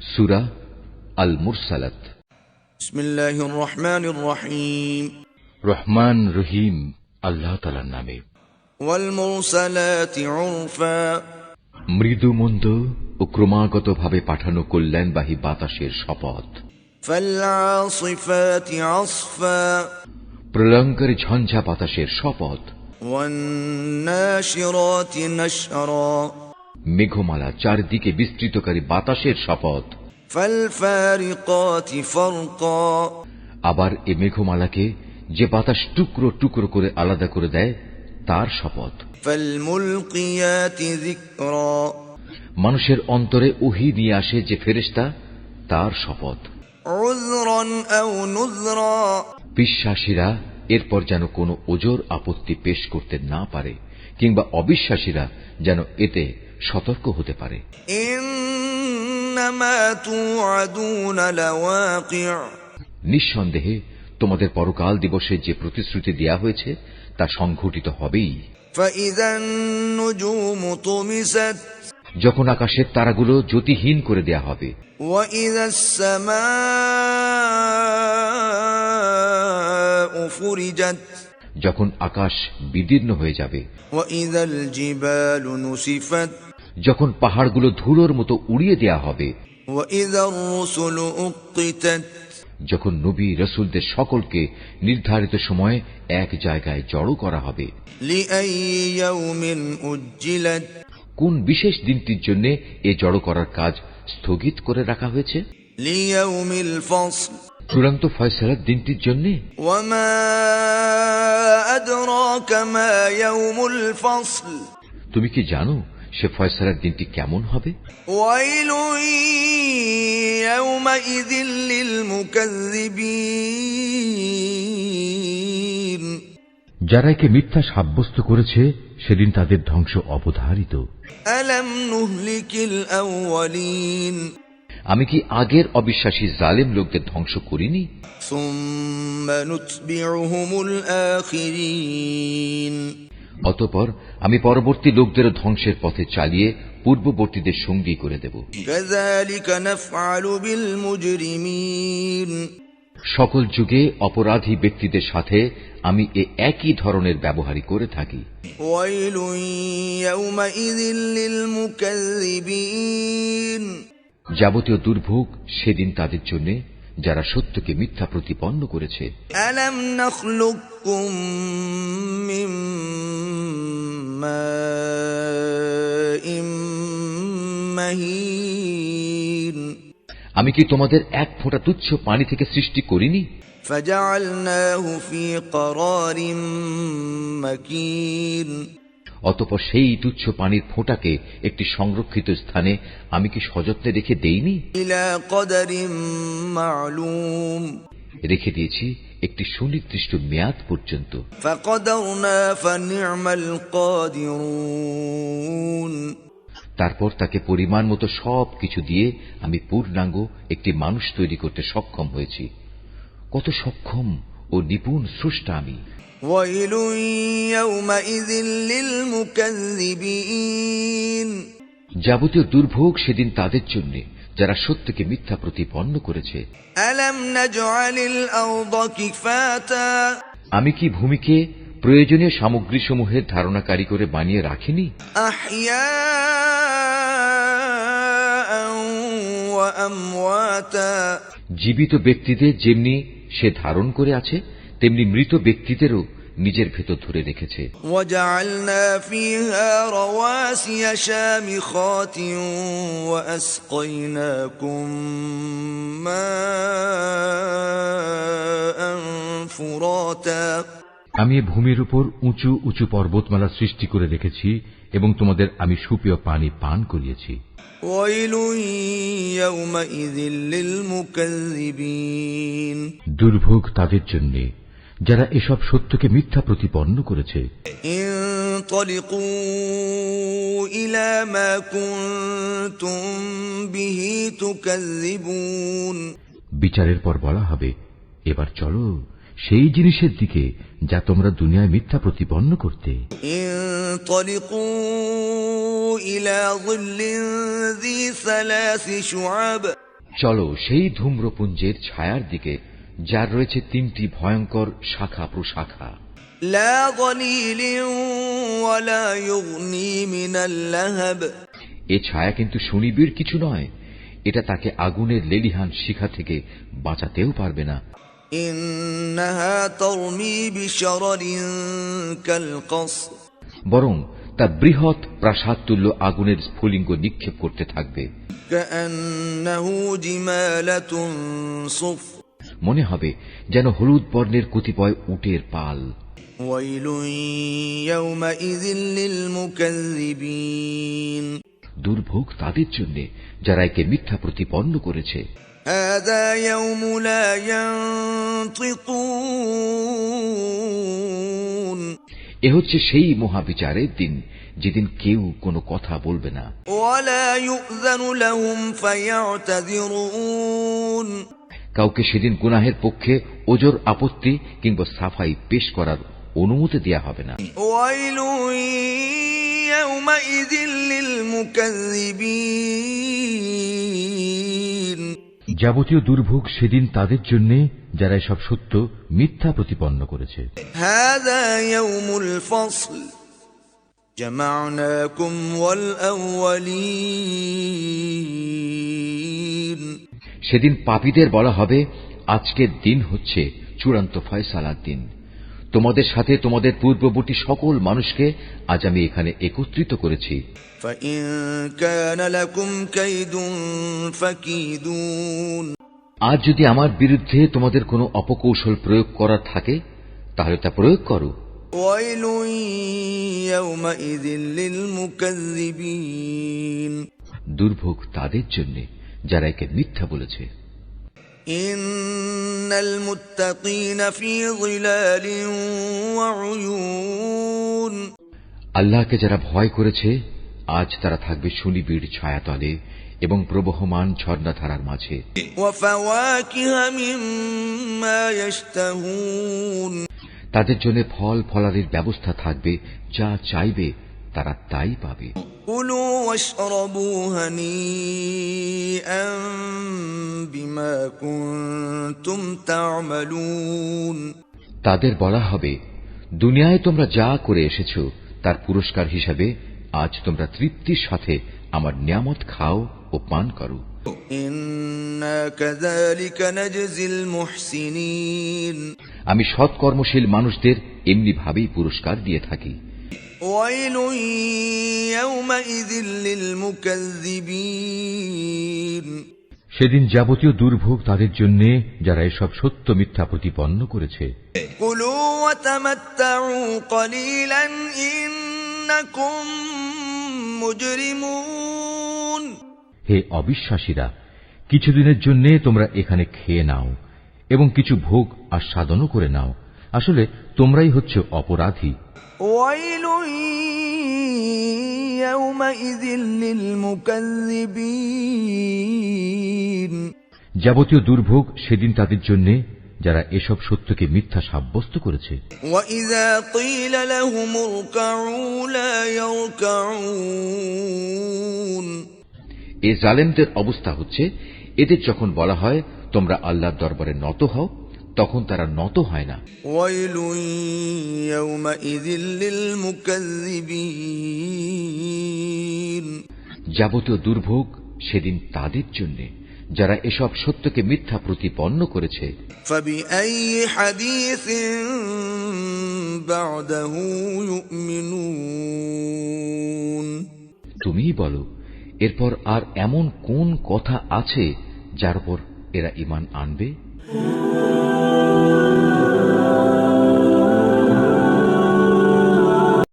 সূরা আল Mursalat. বিসমিল্লাহির রহমানির রহিম। রহমান রহিম আল্লাহ তাআলার নামে। ওয়াল মুরসালাতি উরফা, মৃদু মন্দ ও ক্রমাগতভাবে পাঠানো কল্যাণবাহী বাতাসের শপথ। ফাল আসিফাতি আসফা, প্রলয়ঙ্করী ঝঞ্ঝা বাতাসের শপথ। ওয়ান নাশিরাতি নাশরা, মেঘমালা চারদিকে বিস্তৃতকারী বাতাসের শপথ। ফাল ফারিকাতি ফারকা, আবার এ মেঘমালাকে যে বাতাস টুকরো টুকরো করে আলাদা করে দেয় তার শপথ। ফাল মুলকিয়াতি যিকরা, মানুষের অন্তরে ওহী নিয়ে আসে যে ফেরেশতা তার শপথ। উযরান আও নুযরা, বিশ্বাসীরা এরপর যেন কোনো ওজর আপত্তি পেশ করতে না পারে, কিংবা অবিশ্বাসীরা যেন এতে সতর্ক হতে পারে। ইন্নামা তুআদুনা লাওয়াকি', নিঃসন্দেহে তোমাদের পরকাল দিবসে যে প্রতিশ্রুতি দেয়া হয়েছে তা সংঘটিত হবেই। ফাইযান নুজুমু তুমিসাত, যখন আকাশের তারাগুলো জ্যোতিহীন করে দেয়া হবে। ওয়া ইযাস সামাউ ফুরিজাত, যখন আকাশ বিদীর্ণ হয়ে যাবে। ওয়া ইযাল জিবালু নুসিফাত, যখন পাহাড়গুলো ধুলোর মতো উড়িয়ে দেয়া হবে। ওয়া ইযার রুসুলু উক্কিতাত, যখন নবী রাসূলদের সকলকে নির্ধারিত সময়ে এক জায়গায় জড়ো করা হবে। লিআইয়ি ইয়াউমিন উজ্জিলাত, কোন বিশেষ দিনটির জন্য এ জড়ো করার কাজ স্থগিত করে রাখা হয়েছে? লিয়াউমিল ফাসল, চূড়ান্ত ফয়সালার দিনটির জন্য। ওয়া মা আদরাকা মা ইয়াউমুল ফাসল, তুমি কি জানো সে ফয়সালার দিনটি কেমন হবে? ওয়াইলুন ইয়াউমাইযিল লিল মুকাজ্জিবিন, যারা একে মিথ্যা সাব্যস্ত করেছে সেদিন তাদের ধ্বংস অবধারিত। আলাম নুহলিকিল আউয়ালিন, আমি কি আগের অবিশ্বাসী জালেম লোকদের ধ্বংস করিনি? সুম্মা নুতবিউহুমুল আখিরিন, অতঃপর আমি পরবর্তী লোকদের ধ্বংসের পথে চালিয়ে পূর্ববর্তীদের সঙ্গী করে দেব। কাযালিকা নাফআলু বিল মুজরিমিন, সকল যুগে অপরাধী ব্যক্তিদের সাথে আমি একই ধরনের ব্যবহারই করে থাকি। ওয়াইলুন ইয়াউমাইযিল লিল মুকাজ্জিবিন, যাবতীয় দুর্ভোগ সেদিন তাদের জন্য যারা সত্যকে মিথ্যা প্রতিপন্ন করেছে। আলাম নাখলুকুকুম মিন মাইম মাহিন, আমি কি তোমাদের এক ফোঁটা তুচ্ছ পানি থেকে সৃষ্টি করিনি? ফাজআলনাহু ফি ক্বরারিম মাকিন, অতঃপর সেই তুচ্ছ পানির ফোঁটাকে একটি সংরক্ষিত স্থানে আমি কি সযত্নে রেখে দেইনি? ইলা কদরিম মা'লুম, রেখে দিয়েছি একটি সুনির্দিষ্ট মেয়াদ পর্যন্ত। ফাকদারনা ফানি'মাল কাদিরুন, তারপর তাকে পরিমাণ মতো সব কিছু দিয়ে আমি পূর্ণাঙ্গ একটি মানুষ তৈরি করতে সক্ষম হয়েছি। কত সক্ষম ও নিপুণ স্রষ্টা আমি! ওয়াইলুন ইয়াউমাইযিল লিল মুকাজ্জিবিন, যাবতীয় দুর্ভোগ সেদিন তাদের জন্য যারা সত্যকে মিথ্যা প্রতিপন্ন করেছে। আলাম নাজআলিল আরদা কিফাতা, আমি কি ভূমিকে প্রয়োজনীয় সামগ্রীসমূহের ধারণাকারী করে বানিয়ে রাখিনি? আহইয়াআন ওয়া আমওয়াতা, জীবিত ব্যক্তিদের যেমনি সে ধারণ করে আছে তেমনি মৃত ব্যক্তিদেরও নিজের ভেতর ধরে রেখেছে। ওয়াজআলনা ফিহা রাওয়াসিয়া শামিখাতিন ওয়া আসকাইনাকুম মাআন ফুরাতা, আমি এ ভূমির উপর উঁচু উঁচু পর্বতমালা সৃষ্টি করে রেখেছি এবং তোমাদের আমি সুপেয় পানি পান করিয়েছি। ওয়াইলুন ইয়াউমাইযিল লিল মুকাজ্জিবিন, দুর্ভোগ তাদের জন্য যারা এসব সত্যকে মিথ্যা প্রতিপন্ন করেছে। ইনতালিকু ইলা মা কুনতুম বিহি তুকাজ্জিবুন, বিচারের পর বলা হবে, এবার চলো সেই জিনিসের দিকে যা তোমরা দুনিয়ায় মিথ্যা প্রতিপন্ন করতে। ইনতালিকু ইলা যিল্লিন যী সালাসি শুআব, চলো সেই ধূম্রপুঞ্জের ছায়ার দিকে, যার রয়েছে 3টি ভয়ঙ্কর শাখা প্রশাখা। لا ظليل ولا يغني من اللهب এ ছায়া কিন্তু সুনিবিড় কিছু নয়, এটা তাকে আগুনের লেলিহান শিখা থেকে বাঁচাতেও পারবে না। إنها ترمي بشرر كالقصر বরং তা বৃহৎ প্রাসাদতুল্য আগুনের স্ফুলিঙ্গ নিক্ষেপ করতে থাকবে। كأنه جمالة صفر মনে হবে যেন হলুদ বর্ণের কতিপয় উটের পাল। ويل يومئذ للمكذبين দুর্ভোগ তাদের জন্য যারা একে মিথ্যা প্রতিপন্ন করেছে। هذا يوم لا ينطقون এ হচ্ছে সেই মহাবিচারের দিন, যেদিন কেউ কোনো কথা বলবে না। ولا يؤذن لهم فيعتذرون কাউকে সেদিন গুনাহের পক্ষে ওজর আপত্তি কিংবা সাফাই পেশ করার অনুমতি দেয়া হবে না। ويل يومئذ للمكذبين যাবতীয় দুর্ভোগ সেদিন তাদের জন্য যারা এসব সত্য মিথ্যা প্রতিপন্ন করেছে। هذا يوم الفصل جمعناكم والأولين সেদিন পাপীদের বলা হবে, আজকের দিন হচ্ছে চূড়ান্ত ফয়সালার দিন। তোমাদের সাথে তোমাদের পূর্ববর্তী সকল মানুষকে আজ আমি এখানে একত্রিত করেছি। فإن كان لكم كيد فكيدون আজ যদি আমার বিরুদ্ধে তোমাদের কোনো অপকৌশল প্রয়োগ করার থাকে, তাহলে তা প্রয়োগ করো। ويل يومئذ للمكذبين দুর্ভোগ তাদের জন্য যারা একে মিথ্যা বলেছে। إن المتقين في ظلال وعيون আল্লাহকে যারা ভয় করেছে, আজ তারা থাকবে সুনিবিড় ছায়াতলে এবং প্রবহমান ঝর্ণাধারার মাঝে। وفواكه مما يشتهون তাদের জন্য ফল ফলারির ব্যবস্থা থাকবে, যা চাইবে তারা তাই পাবে। كلوا واشربوا هنيئا بما كنتم تعملون তাদের বলা হবে, দুনিয়ায় তোমরা যা করে এসেছো তার পুরস্কার হিসাবে আজ তোমরা তৃপ্তির সাথে আমার নিয়ামত খাও ও পান করো। إنا كذلك نجزي المحسنين আমি সৎকর্মশীল মানুষদের এমনি ভাবেই পুরস্কার দিয়ে থাকি। ويل يومئذ للمكذبين সেদিন যাবতীয় দুর্ভোগ তাদের জন্য যারা এসব সত্য মিথ্যা প্রতিপন্ন করেছে। كلوا وتمتعوا قليلا إنكم مجرمون হে অবিশ্বাসীরা, কিছুদিনের জন্য তোমরা এখানে খেয়ে নাও এবং কিছু ভোগ আস্বাদনও করে নাও, আসলে তোমরাই হচ্ছে অপরাধী। ويل يومئذ للمكذبين যাবতীয় দুর্ভোগ সেদিন তাদের জন্য যারা এসব সত্যকে মিথ্যা সাব্যস্ত করেছে। وإذا قيل لهم اركعوا لا يركعون এ জালেমদের অবস্থা হচ্ছে, এদের যখন বলা হয় তোমরা আল্লাহর দরবারে নত হও, তখন তারা নত হয় না। ويل يومئذ للمكذبين যাবতীয় দুর্ভোগ সেদিন তাদের জন্য যারা এসব সত্যকে মিথ্যা প্রতিপন্ন করেছে। فبأي حديث بعده يؤمنون তুমিই বলো, এরপর আর এমন কোন কথা আছে যার উপর এরা ঈমান আনবে?